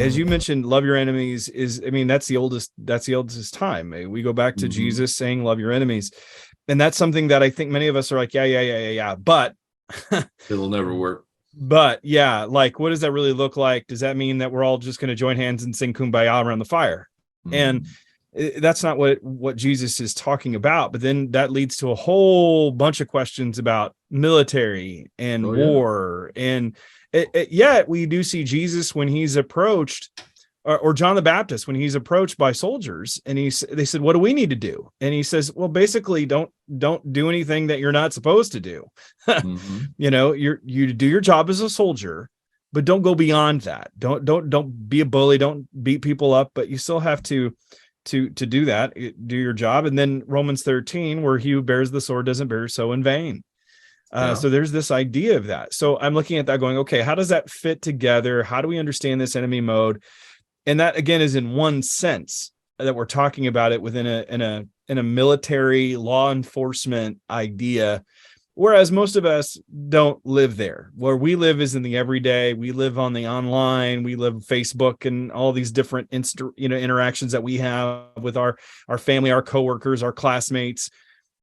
as you mentioned, love your enemies is, I mean, that's the oldest time. We go back to Jesus saying, love your enemies. And that's something that I think many of us are like, yeah. But it'll never work. But yeah, like, what does that really look like? Does that mean that we're all just going to join hands and sing Kumbaya around the fire? And that's not what Jesus is talking about. But then that leads to a whole bunch of questions about military and war. And yet we do see Jesus when he's approached, or John the Baptist when he's approached by soldiers, and they said, what do we need to do? And he says, well, basically don't do anything that you're not supposed to do. You know, you do your job as a soldier, but don't go beyond that. Don't be a bully, don't beat people up, but you still have to do that, do your job. And then Romans 13, where he who bears the sword doesn't bear so in vain. So there's this idea of that. So I'm looking at that going, okay, how does that fit together? How do we understand this enemy mode? And that, again, is in one sense that we're talking about it within a military law enforcement idea, whereas most of us don't live there. Where we live is in the everyday. We live on the online. We live Facebook and all these different interactions that we have with our family, our coworkers, our classmates.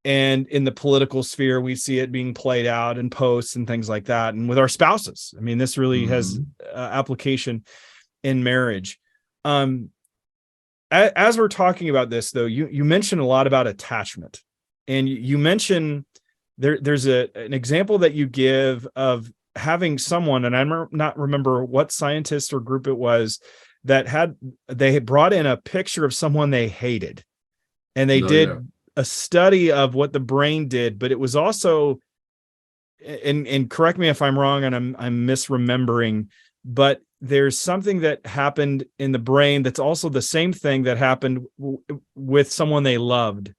And in the political sphere, we see it being played out in posts and things like that. And with our spouses, I mean, this really has application in marriage. As we're talking about this, though, you mentioned a lot about attachment, and you mentioned there's an example that you give of having someone, and I'm not remember what scientist or group it was, that they had brought in a picture of someone they hated, and they did a study of what the brain did, but it was also, and correct me if I'm wrong and I'm misremembering, but there's something that happened in the brain that's also the same thing that happened with someone they loved,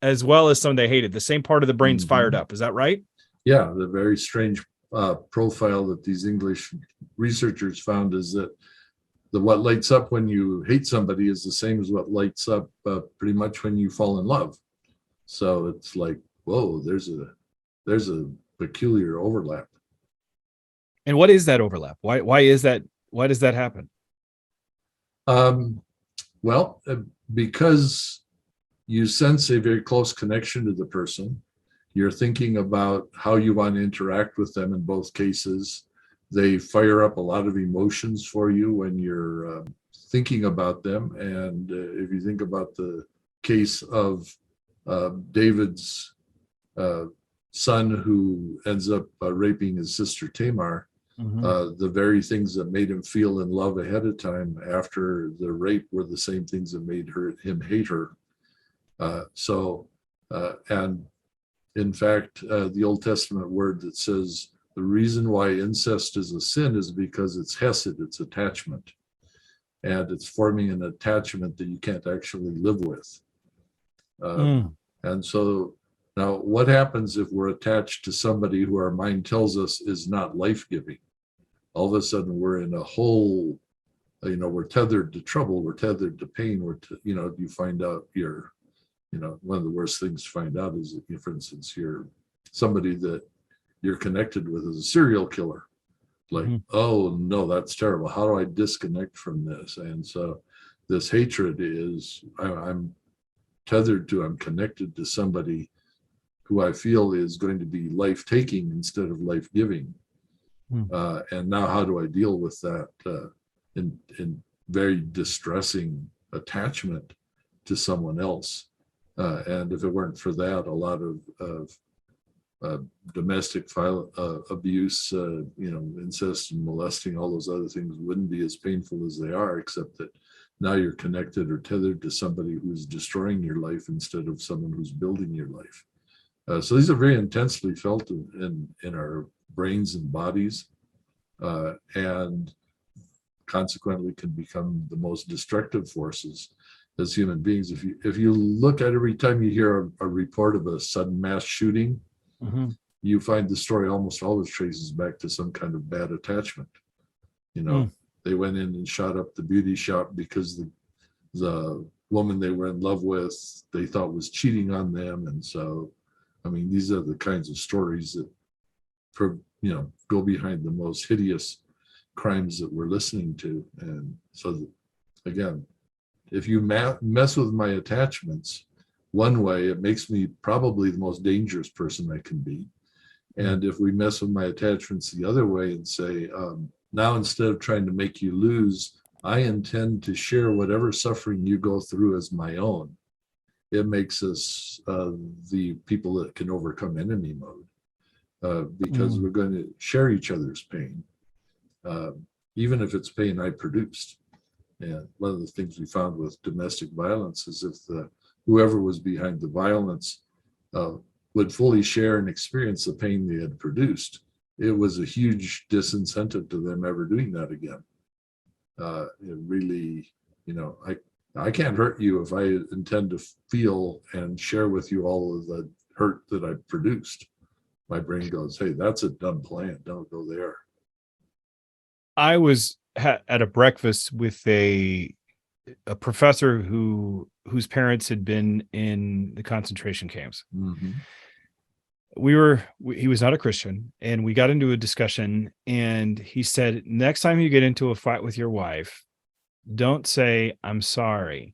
as well as someone they hated. The same part of the brain's fired up. Is that right? Yeah, the very strange profile that these English researchers found is that what lights up when you hate somebody is the same as what lights up pretty much when you fall in love. So it's like, whoa, there's a peculiar overlap. And what is that overlap? Why is that? Why does that happen? Well, because you sense a very close connection to the person. You're thinking about how you want to interact with them in both cases. They fire up a lot of emotions for you when you're thinking about them. And if you think about the case of David's son who ends up raping his sister Tamar, the very things that made him feel in love ahead of time after the rape were the same things that made him hate her. And in fact, the Old Testament word that says the reason why incest is a sin is because it's hesed, it's attachment. And it's forming an attachment that you can't actually live with. And so now what happens if we're attached to somebody who our mind tells us is not life-giving? All of a sudden we're in a whole, we're tethered to trouble, we're tethered to pain, you find out one of the worst things to find out is that, for instance, somebody that you're connected with is a serial killer. Like, oh no, that's terrible. How do I disconnect from this? And so this hatred is, I'm tethered to, I'm connected to somebody who I feel is going to be life-taking instead of life-giving. And now how do I deal with that in very distressing attachment to someone else? And if it weren't for that, a lot of domestic abuse, incest and molesting, all those other things wouldn't be as painful as they are, except that now you're connected or tethered to somebody who's destroying your life instead of someone who's building your life. So these are very intensely felt in our brains and bodies, and consequently can become the most destructive forces as human beings. If you look at every time you hear a report of a sudden mass shooting, you find the story almost always traces back to some kind of bad attachment. They went in and shot up the beauty shop because the woman they were in love with, they thought was cheating on them. And so, these are the kinds of stories that, go behind the most hideous crimes that we're listening to. And so, again, if you mess with my attachments one way, it makes me probably the most dangerous person I can be. And if we mess with my attachments the other way and say, now instead of trying to make you lose, I intend to share whatever suffering you go through as my own, it makes us the people that can overcome enemy mode, because we're going to share each other's pain, even if it's pain I produced. And one of the things we found with domestic violence is if whoever was behind the violence would fully share and experience the pain they had produced, it was a huge disincentive to them ever doing that again. It really, I can't hurt you if I intend to feel and share with you all of the hurt that I've produced. My brain goes, hey, that's a dumb plan. Don't go there. I was at a breakfast with a professor whose parents had been in the concentration camps. Mm-hmm. He was not a Christian, and we got into a discussion, and he said, next time you get into a fight with your wife, don't say, I'm sorry.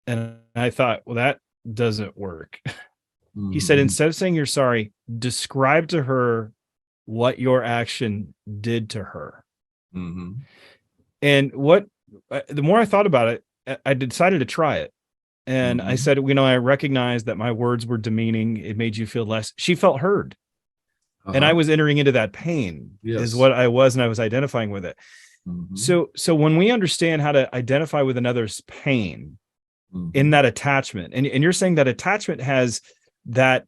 And I thought, well, that doesn't work. Mm-hmm. He said, instead of saying you're sorry, describe to her what your action did to her. Mm-hmm. And the more I thought about it, I decided to try it. And I said, I recognized that my words were demeaning. It made you feel less. She felt heard. And I was entering into that pain is what I was, and I was identifying with it. Mm-hmm. So when we understand how to identify with another's pain in that attachment, and you're saying that attachment has a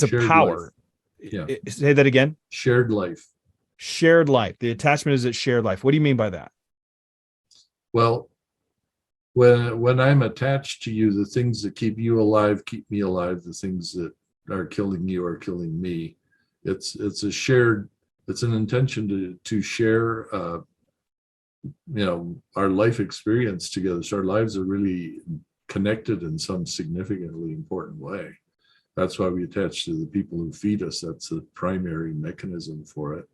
shared power. Life. Yeah. Say that again. Shared life. Shared life. The attachment is a shared life. What do you mean by that? Well, when I'm attached to you, the things that keep you alive keep me alive. The things that are killing you are killing me. It's an intention to share our life experience together. So our lives are really connected in some significantly important way. That's why we attach to the people who feed us. That's the primary mechanism for it.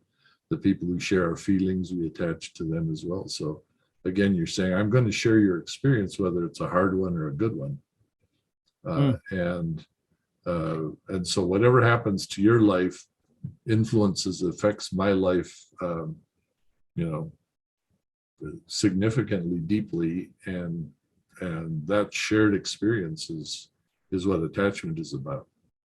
The people who share our feelings, we attach to them as well. So again, you're saying, I'm going to share your experience, whether it's a hard one or a good one. And so whatever happens to your life affects my life, significantly, deeply. And that shared experience is what attachment is about.